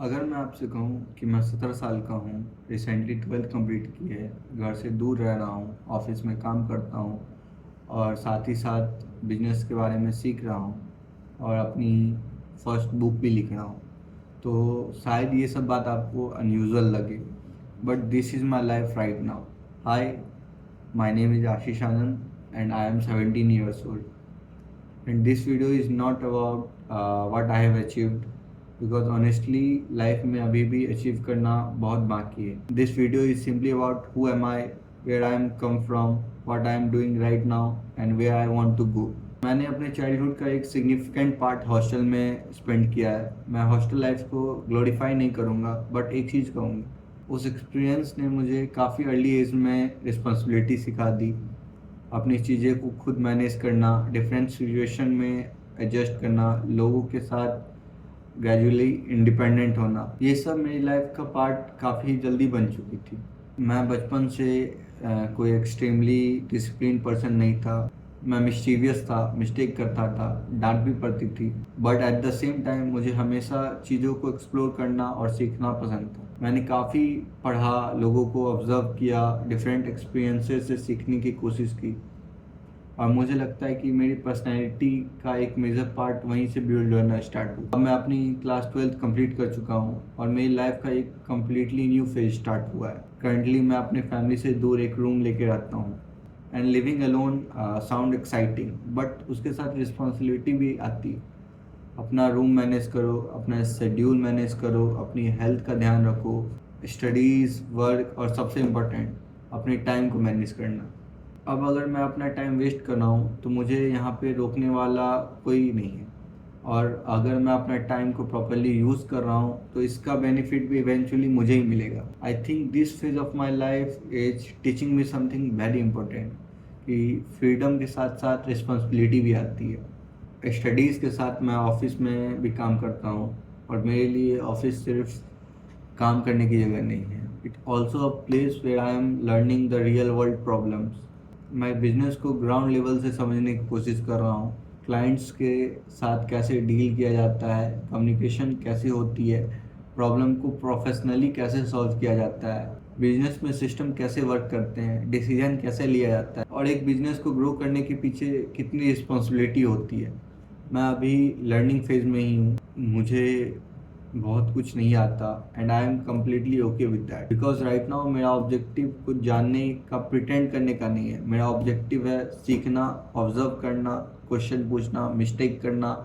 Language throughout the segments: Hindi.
अगर मैं आपसे कहूँ कि मैं 17 साल का हूँ, रिसेंटली 12th कंप्लीट की है, घर से दूर रह रहा हूँ, ऑफिस में काम करता हूँ और साथ ही साथ बिजनेस के बारे में सीख रहा हूँ और अपनी फर्स्ट बुक भी लिख रहा हूँ। तो शायद ये सब बात आपको अनयूजुअल लगे, but this is my life right now. Hi, my name is Ashish Anand and I am 17 years old. And this video is not about what I have achieved, because honestly life में अभी भी अचीव करना बहुत बाकी है. This video is simply about who am I, where I am come from, what I am doing right now and where I want to go. मैंने अपने चाइल्डहुड का एक सिग्निफिकेंट पार्ट हॉस्टल में स्पेंड किया है. मैं हॉस्टल लाइफ को ग्लोरीफाई नहीं करूँगा, बट एक चीज़ कहूँगा, उस एक्सपीरियंस ने मुझे काफ़ी अर्ली एज में रिस्पॉन्सिबिलिटी सिखा दी, अपनी चीज़ें को खुद मैनेज करना, डिफरेंट सिचुएशन में एडजस्ट करना, लोगों के साथ ग्रेजुअली इंडिपेंडेंट होना। ये सब मेरी लाइफ का पार्ट काफ़ी जल्दी बन चुकी थी। मैं बचपन से कोई एक्सट्रीमली डिसिप्लिन पर्सन नहीं था। मैं मिस्चीवियस था, मिस्टेक करता था, डांट भी पड़ती थी, but at the same time मुझे हमेशा चीज़ों को एक्सप्लोर करना और सीखना पसंद था। मैंने काफ़ी पढ़ा, लोगों को ऑब्ज़र्व किया, डिफरेंट एक्सपीरियंसेस से सीखने की कोशिश की और मुझे लगता है कि मेरी पर्सनैलिटी का एक मेजर पार्ट वहीं से बिल्ड होना स्टार्ट हुआ। अब मैं अपनी क्लास 12th कंप्लीट कर चुका हूँ और मेरी लाइफ का एक कम्प्लीटली न्यू फेज स्टार्ट हुआ है। करंटली मैं अपने फैमिली से दूर एक रूम लेके रहता हूँ and living alone sound exciting, but उसके साथ रिस्पॉन्सिबिलिटी भी आती है। अपना रूम मैनेज करो, अपना शेड्यूल मैनेज करो, अपनी हेल्थ का ध्यान रखो, स्टडीज़, वर्क और सबसे इम्पोर्टेंट अपने टाइम को मैनेज करना। अब अगर मैं अपना टाइम वेस्ट कर रहा हूँ तो मुझे यहाँ पे रोकने वाला कोई नहीं है, और अगर मैं अपना टाइम को प्रॉपरली यूज़ कर रहा हूँ तो इसका बेनिफिट भी इवेंचुअली मुझे ही मिलेगा। I think this phase of my life is teaching me something very important, कि फ्रीडम के साथ साथ रिस्पॉन्सिबिलिटी भी आती है। स्टडीज़ के साथ मैं ऑफिस में भी काम करता हूँ और मेरे लिए ऑफिस सिर्फ काम करने की जगह नहीं है, it also a place where I am learning the real world problems. मैं बिजनेस को ग्राउंड लेवल से समझने की कोशिश कर रहा हूँ। क्लाइंट्स के साथ कैसे डील किया जाता है, कम्युनिकेशन कैसे होती है, प्रॉब्लम को प्रोफेशनली कैसे सॉल्व किया जाता है, बिजनेस में सिस्टम कैसे वर्क करते हैं, डिसीजन कैसे लिया जाता है और एक बिजनेस को ग्रो करने के पीछे कितनी रिस्पॉन्सिबिलिटी होती है। मैं अभी लर्निंग फेज में ही हूँ, मुझे बहुत कुछ नहीं आता and I am completely okay with that, because right now मेरा ऑब्जेक्टिव कुछ जानने का, प्रिटेंड करने का नहीं है। मेरा ऑब्जेक्टिव है सीखना, ऑब्जर्व करना, क्वेश्चन पूछना, मिस्टेक करना,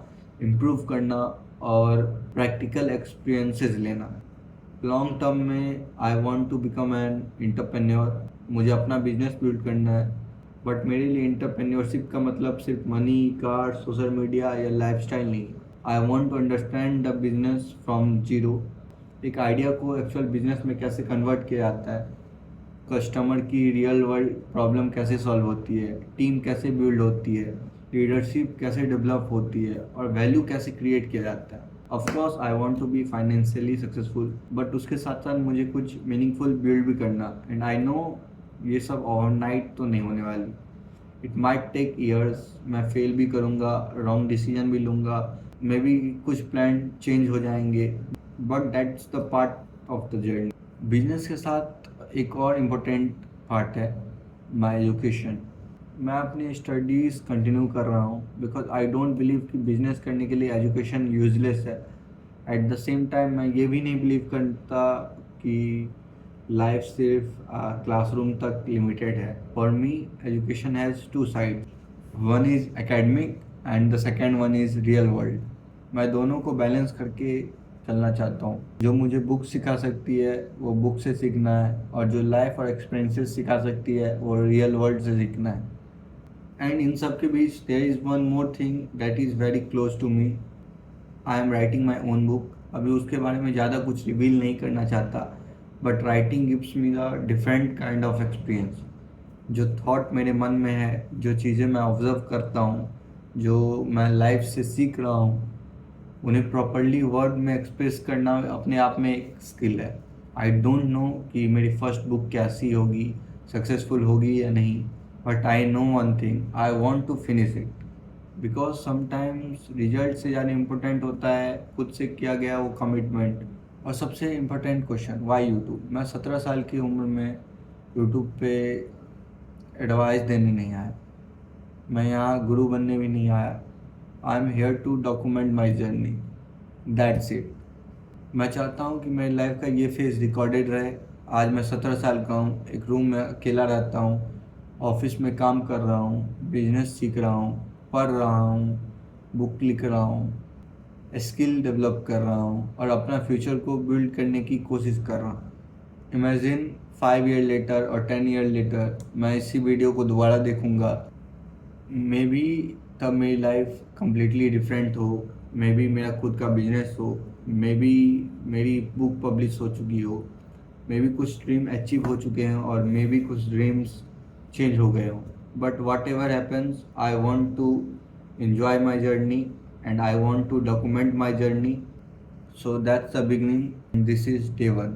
इम्प्रूव करना और प्रैक्टिकल एक्सपीरियंसेस लेना। लॉन्ग टर्म में I want to become an entrepreneur. मुझे अपना बिजनेस बिल्ड करना है, बट मेरे लिए एंटरप्रेन्योरशिप का मतलब सिर्फ मनी, कार, सोशल मीडिया या लाइफस्टाइल नहीं है। I want to understand the business from zero. एक आइडिया को एक्चुअल बिजनेस में कैसे कन्वर्ट किया जाता है, कस्टमर की रियल वर्ल्ड प्रॉब्लम कैसे सॉल्व होती है, टीम कैसे बिल्ड होती है, लीडरशिप कैसे डेवलप होती है और वैल्यू कैसे क्रिएट किया जाता है। Of course I want to be financially successful, but उसके साथ साथ मुझे कुछ मीनिंगफुल बिल्ड भी करना, एंड आई नो ये सब ओवरनाइट तो नहीं होने वाली। It might take years. मैं फेल भी करूँगा, रॉन्ग डिसीजन भी लूँगा, मे बी कुछ प्लान चेंज हो जाएंगे, but that's the part of the journey. Business के साथ एक और इम्पोर्टेंट पार्ट है माई एजुकेशन। मैं अपनी स्टडीज़ कंटिन्यू कर रहा हूँ बिकॉज आई डोंट बिलीव कि बिजनेस करने के लिए एजुकेशन यूजलेस है। एट द सेम टाइम मैं ये भी नहीं बिलीव करता कि लाइफ सिर्फ क्लासरूम तक लिमिटेड है। For me education has two side, one is academic and the second one is real world. मैं दोनों को बैलेंस करके चलना चाहता हूँ। जो मुझे बुक सिखा सकती है वो बुक से सीखना है, और जो लाइफ और एक्सपीरियंसेस सिखा सकती है वो रियल वर्ल्ड से सीखना है। एंड इन सब के बीच there is one more thing that is very close to me. I am writing my own book. अभी उसके बारे में ज़्यादा कुछ रिवील नहीं करना चाहता, but writing gives me the different kind of experience. जो थॉट मेरे मन में है, जो चीज़ें मैं ऑब्जर्व करता हूँ, जो मैं लाइफ से सीख रहा हूँ, उन्हें प्रॉपरली वर्ड में एक्सप्रेस करना अपने आप में एक स्किल है। आई डोंट नो कि मेरी फर्स्ट बुक कैसी होगी, सक्सेसफुल होगी या नहीं, but I know one thing, I want to finish it, because sometimes result से ज़्यादा इम्पोर्टेंट होता है खुद से किया गया वो कमिटमेंट और सबसे इम्पोर्टेंट क्वेश्चन, वाई यूट्यूब? मैं 17 साल की उम्र में यूट्यूब पे एडवाइस देने नहीं आया, मैं यहाँ गुरु बनने भी नहीं आया। I am here to document my journey, that's it. मैं चाहता हूँ कि मेरी लाइफ का ये फेज़ रिकॉर्डेड रहे। आज मैं 17 साल का हूँ, एक रूम में अकेला रहता हूँ, ऑफिस में काम कर रहा हूँ, बिजनेस सीख रहा हूँ, पढ़ रहा हूँ, बुक लिख रहा हूँ, स्किल डेवलप कर रहा हूँ और अपना फ्यूचर को बिल्ड करने की कोशिश कर रहा हूँ। इमेजिन 5 ईयर लेटर और 10 ईयर लेटर मैं इसी वीडियो को दोबारा देखूँगा। मे बी तब मेरी लाइफ कम्प्लीटली डिफरेंट हो, मे बी मेरा खुद का बिजनेस हो, मे बी मेरी बुक पब्लिश हो चुकी हो, मे बी कुछ ड्रीम अचीव हो चुके हैं और मे बी कुछ ड्रीम्स चेंज हो गए हों। But whatever happens, I want to enjoy my journey and I want to document my journey. So that's the beginning. This is day one.